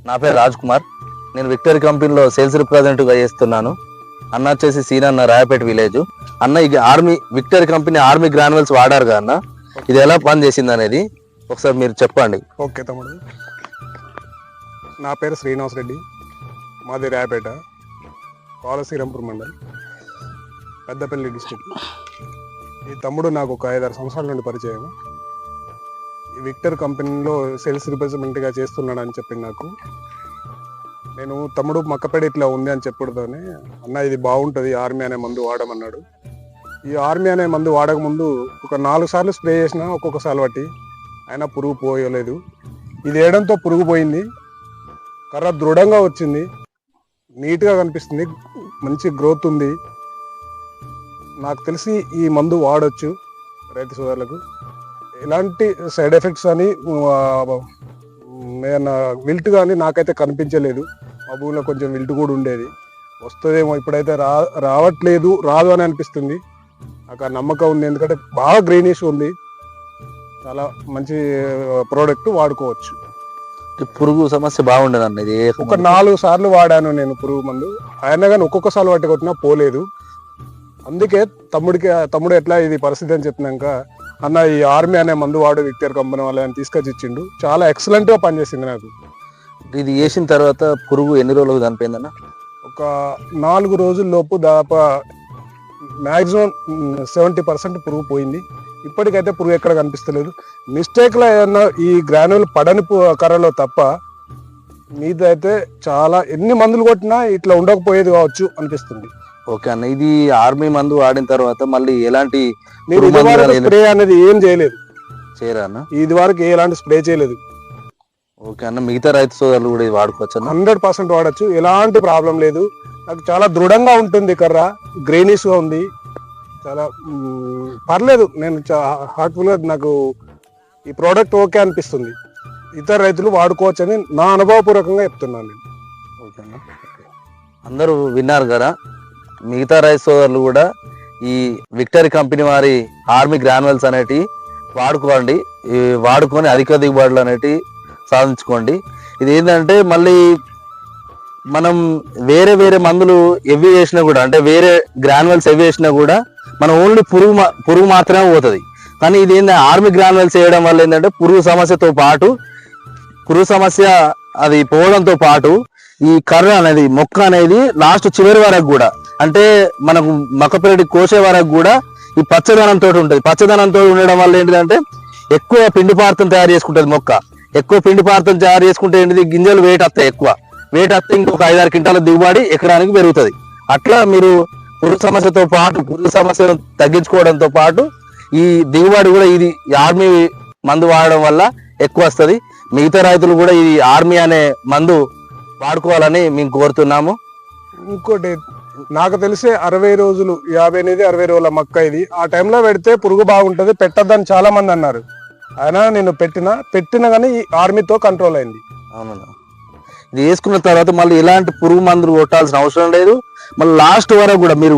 నా పేరు రాజ్ కుమార్. నేను విక్టరీ కంపెనీలో సేల్స్ రిప్రజెంటేటివ్గా చేస్తున్నాను. అన్న వచ్చేసి సీనన్న రాయపేట విలేజ్. అన్న ఇది విక్టరీ కంపెనీ ఆర్మీ గ్రాన్యువల్స్ వాడారు కదా అన్న, ఇది ఎలా పని చేసింది అనేది ఒకసారి మీరు చెప్పండి. ఓకే తమ్ముడు, నా పేరు శ్రీనివాస్ రెడ్డి, మాది రాయపేట, కోనసీరంపూర్ మండల్, పెద్దపల్లి డిస్టిక్. ఈ తమ్ముడు నాకు ఒక 5-6 సంవత్సరాల నుండి పరిచయం. ఈ విక్టర్ కంపెనీలో సేల్స్ రిప్రజెంటేటివ్గా చేస్తున్నాడని చెప్పింది నాకు. నేను తమ్ముడు మక్కపేట ఇట్లా ఉంది అని చెప్పడంతోనే అన్న ఇది బాగుంటుంది ఆర్మీ అనే మందు వాడమన్నాడు. ఈ ఆర్మీ అనే మందు వాడకముందు ఒక 4 సార్లు స్ప్రే చేసిన ఒక్కొక్కసారి బట్టి అయినా పురుగు పోయలేదు. ఇది వేయడంతో పురుగు పోయింది, కర్ర దృఢంగా వచ్చింది, నీట్గా కనిపిస్తుంది, మంచి గ్రోత్ ఉంది. నాకు తెలిసి ఈ మందు వాడచ్చు రైతు సోదరులకు. ఎలాంటి సైడ్ ఎఫెక్ట్స్ అని ఏదన్నా విల్ట్ కానీ నాకైతే కనిపించలేదు. మా భూమిలో కొంచెం విల్ట్ కూడా ఉండేది, వస్తుందేమో, ఇప్పుడైతే రాదు అని అనిపిస్తుంది. నాకు ఆ నమ్మకం ఉంది, ఎందుకంటే బాగా గ్రీనిష్ ఉంది. చాలా మంచి ప్రోడక్ట్, వాడుకోవచ్చు. పురుగు సమస్య బాగుండదు అన్న. ఇది ఒక 4 సార్లు వాడాను నేను పురుగు మందు, అయినా కానీ ఒక్కొక్కసారి వాటి కొట్టినా పోలేదు. అందుకే తమ్ముడు ఎట్లా ఇది పరిస్థితి అని చెప్పినాక అన్న ఈ ఆర్మీ అనే మందు వాడు విక్టర్ కంపెనీ వాళ్ళని తీసుకొచ్చి ఇచ్చిండు. చాలా ఎక్సలెంట్గా పనిచేసింది నాకు. ఇది వేసిన తర్వాత పురుగు ఎన్ని రోజులకు చనిపోయిందన్న? ఒక 4 రోజుల లోపు దాదాపు మ్యాక్సిమం 70% పురుగు పోయింది. ఇప్పటికైతే పురుగు ఎక్కడ కనిపిస్తలేదు. మిస్టేక్లో ఏదన్నా ఈ గ్రాన్యుల్ పడని కర్రలో తప్ప మీదైతే చాలా ఎన్ని మందులు కొట్టినా ఇట్లా ఉండకపోయేది కావచ్చు అనిపిస్తుంది. ఓకే అన్న, ఇది ఆర్మీ మందు వాడిన తర్వాత మళ్ళీ ఎలాంటి స్ప్రే అనేది ఏం చేయలేదు? చేయరా అన్న? ఇది వరకు ఎలాంటి స్ప్రే చేయలేదు. ఓకే అన్న, మిగతా రైతు సోదరులు కూడా ఇది వాడుకోవచ్చు? 100% వాడచ్చు, ఎలాంటి ప్రాబ్లం లేదు. నాకు చాలా దృఢంగా ఉంటుంది, కర్ర గ్రీనిష్ గా ఉంది, చాలా పర్లేదు. నేను హార్ట్ఫుల్ గా నాకు ఈ ప్రోడక్ట్ ఓకే అనిపిస్తుంది. ఇతర రైతులు వాడుకోవచ్చు అని నా అనుభవపూర్వకంగా చెప్తున్నాను నేను. ఓకేనా, అందరూ విన్నారు కదా. మిగతా రైతు సోదరులు కూడా ఈ విక్టరీ కంపెనీ వారి ఆర్మీ గ్రాన్యువల్స్ అనేటివి వాడుకోండి. వాడుకొని అధిక దిగుబడులు అనేటివి సాధించుకోండి. ఇది ఏంటంటే మళ్ళీ మనం వేరే మందులు ఎవి వేసినా కూడా, అంటే వేరే గ్రాన్యువల్స్ ఎవి వేసినా కూడా మనం ఓన్లీ పురుగు మాత్రమే పోతుంది. కానీ ఇది ఏంటంటే ఆర్మీ గ్రాన్యువల్స్ వేయడం వల్ల ఏంటంటే పురుగు సమస్య అది పోవడంతో పాటు ఈ కర్ర అనేది మొక్క అనేది లాస్ట్ చివరి వరకు కూడా, అంటే మనకు మక్కపేరటి కోసే వరకు కూడా ఈ పచ్చదనంతో ఉంటుంది. పచ్చదనంతో ఉండడం వల్ల ఏంటిదంటే ఎక్కువ పిండి పదార్థం తయారు చేసుకుంటుంది మొక్క. ఎక్కువ పిండి పదార్థం తయారు చేసుకుంటే ఏంటిది, గింజలు వెయిట్ వస్తాయి. ఎక్కువ వెయిట్ వస్తే ఇంకొక 5-6 క్వింటాల దిగుబడి ఎకరానికి పెరుగుతుంది. అట్లా మీరు పురుగు సమస్యను తగ్గించుకోవడంతో పాటు ఈ దిగుబడి కూడా ఇది ఆర్మీ మందు వాడడం వల్ల ఎక్కువ వస్తుంది. మిగతా రైతులు కూడా ఇది ఆర్మీ అనే మందు వాడుకోవాలని మేము కోరుతున్నాము. ఇంకోటి, నాకు తెలిసే 60 రోజులు 60 రోజుల మొక్క ఇది. ఆ టైంలో పెడితే పురుగు బాగుంటుంది, పెట్టద్దని చాలా మంది అన్నారు. అయినా నేను పెట్టిన కానీ ఈ ఆర్మీతో కంట్రోల్ అయింది. అవునన్నా, ఇది వేసుకున్న తర్వాత మళ్ళీ ఎలాంటి పురుగు మందులు కొట్టాల్సిన అవసరం లేదు. మళ్ళీ లాస్ట్ వరకు కూడా మీరు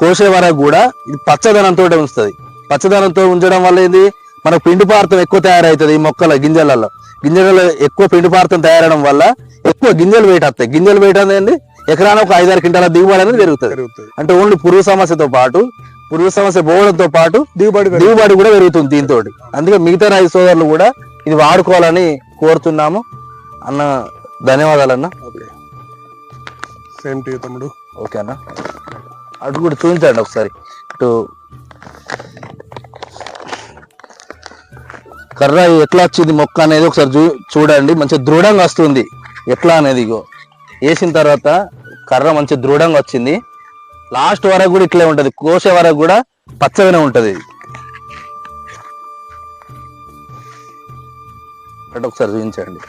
కోసే వరకు కూడా ఇది పచ్చదనంతో ఉంచుతుంది. పచ్చదనంతో ఉంచడం వల్ల ఏంది, మనకు పిండి పదార్థం ఎక్కువ తయారవుతుంది. ఈ మొక్కల గింజలలో ఎక్కువ పిండి పదార్థం తయారవడం వల్ల ఎక్కువ గింజలు వెయిట్ వస్తాయి. గింజలు వెయిట్ అనేది ఎకరానికి ఒక 5-6 క్వింటాల దిగుబడి అనేది పెరుగుతుంది. అంటే ఓన్లీ పురుగు సమస్య పోవడంతో పాటు దిగుబడి కూడా పెరుగుతుంది దీంతో. అందుకే మిగతా రైతు సోదరులు కూడా ఇది వాడుకోవాలని కోరుతున్నాము. అన్న, ధన్యవాదాలు అన్న. సేమ్ టు యు తమ్ముడు. ఓకే అన్న, అటు కూడా చూపించండి ఒకసారి. ఇటు కర్ర ఎట్లా వచ్చింది మొక్క అనేది ఒకసారి చూడండి. మంచి దృఢంగా వస్తుంది ఎట్లా అనేది. ఇగో వేసిన తర్వాత కర్ర మంచి దృఢంగా వచ్చింది. లాస్ట్ వరకు కూడా ఇట్లే ఉంటది, కోసే వరకు కూడా పచ్చగానే ఉంటది. అటు ఒకసారి చూపించండి.